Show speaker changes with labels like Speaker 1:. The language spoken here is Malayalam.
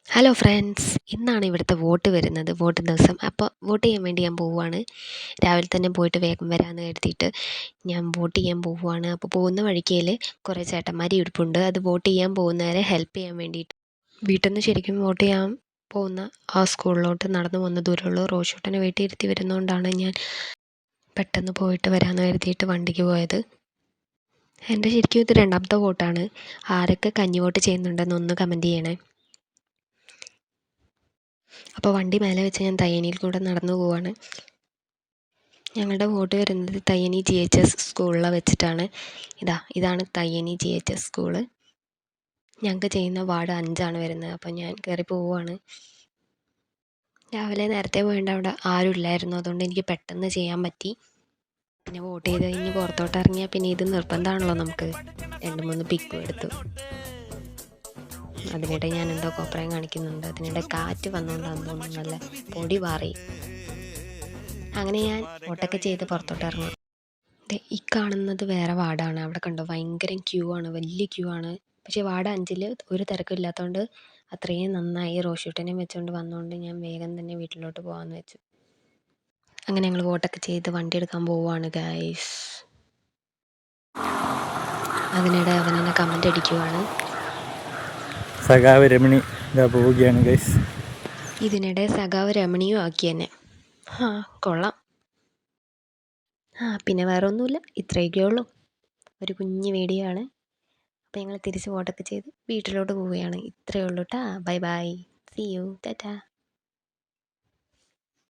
Speaker 1: ഹലോ ഫ്രണ്ട്സ്, ഇന്നാണ് ഇവിടുത്തെ വോട്ട് വരുന്നത്. വോട്ട് ദിവസം. അപ്പോൾ വോട്ട് ചെയ്യാൻ വേണ്ടി ഞാൻ പോവുകയാണ്. രാവിലെ തന്നെ പോയിട്ട് വേഗം വരാമെന്ന് കരുതിയിട്ട് ഞാൻ വോട്ട് ചെയ്യാൻ പോവുകയാണ്. അപ്പോൾ പോകുന്ന വഴിക്കേൽ കുറേ ചേട്ടന്മാർ ഇരിപ്പുണ്ട്. അത് വോട്ട് ചെയ്യാൻ പോകുന്നവരെ ഹെൽപ്പ് ചെയ്യാൻ വേണ്ടിയിട്ട്. വീട്ടിൽ നിന്ന് ശരിക്കും വോട്ട് ചെയ്യാൻ പോകുന്ന ആ സ്കൂളിലോട്ട് നടന്നു പോകുന്ന ദൂരമുള്ളൂ. റോഷൂട്ടനെ വീട്ടിൽ ഇരുത്തി വരുന്നതുകൊണ്ടാണ് ഞാൻ പെട്ടെന്ന് പോയിട്ട് വരാമെന്ന് കരുതിയിട്ട് വണ്ടിക്ക് പോയത്. എൻ്റെ ശരിക്കും ഇത് രണ്ടാമത്തെ വോട്ടാണ്. ആരൊക്കെ കഞ്ഞി വോട്ട് ചെയ്യുന്നുണ്ടെന്ന് ഒന്ന് കമൻറ്റ് ചെയ്യണേ. അപ്പോൾ വണ്ടി മേലെ വെച്ച് ഞാൻ തയ്യനിയിൽ കൂടെ നടന്നു പോവാണ്. ഞങ്ങളുടെ വോട്ട് വരുന്നത് തയ്യനി GHS സ്കൂളിൽ വെച്ചിട്ടാണ്. ഇതാണ് തയ്യനി GHS സ്കൂള്. ഞങ്ങൾക്ക് ചെയ്യുന്ന വാർഡ് 5 വരുന്നത്. അപ്പോൾ ഞാൻ കയറി പോവുകയാണ്. രാവിലെ നേരത്തെ പോയിട്ട് അവിടെ ആരും ഇല്ലായിരുന്നു. അതുകൊണ്ട് എനിക്ക് പെട്ടെന്ന് ചെയ്യാൻ പറ്റി. പിന്നെ വോട്ട് ചെയ്ത് കഴിഞ്ഞ് പുറത്തോട്ട് ഇറങ്ങിയാൽ പിന്നെ ഇത് നിർബന്ധമാണല്ലോ നമുക്ക്. 2-3 പിക്കും എടുത്തു. അതിനിടെ ഞാൻ എന്തോ കോപ്രായം കാണിക്കുന്നുണ്ട്. അതിനിടെ കാറ്റ് വന്നുകൊണ്ടാണെന്ന് തോന്നുന്നു നല്ല പൊടി പാറി. അങ്ങനെ ഞാൻ വോട്ടൊക്കെ ചെയ്ത് പുറത്തോട്ട് ഇറങ്ങി. ഈ കാണുന്നത് വേറെ വാർഡാണ്. അവിടെ കണ്ടോ, ഭയങ്കര ക്യൂ ആണ്, വലിയ ക്യൂ ആണ്. പക്ഷേ വാർഡ് 5 ഒരു തിരക്കില്ലാത്തതുകൊണ്ട് അത്രയും നന്നായി. റോഷൂട്ടനെയും വെച്ചുകൊണ്ട് വന്നുകൊണ്ട് ഞാൻ വേഗം തന്നെ വീട്ടിലോട്ട് പോകാമെന്ന് വെച്ചു. അങ്ങനെ ഞങ്ങൾ വോട്ടൊക്കെ ചെയ്ത് വണ്ടി എടുക്കാൻ പോവുകയാണ് ഗൈസ്. അതിനിടെ അവൻ എന്നെ കമൻ്റ് അടിക്കുവാണ്.
Speaker 2: സഖാവ് രമണി ഇതാ പോവുകയാണ് ഗൈസ്.
Speaker 1: ഇതിനിടെ സഖാവ് രമണിയും ആക്കി എന്നെ. കൊള്ളാം. പിന്നെ വേറെ ഒന്നുമില്ല, ഇത്രയൊക്കെ ഉള്ളൂ. ഒരു കുഞ്ഞ് വീഡിയോ ആണ്. അപ്പോൾ ഞങ്ങൾ തിരിച്ച് വോട്ടൊക്കെ ചെയ്ത് വീട്ടിലോട്ട് പോവുകയാണ്. ഇത്രയേ ഉള്ളൂ കേട്ടോ. Bye bye, see you, Tata.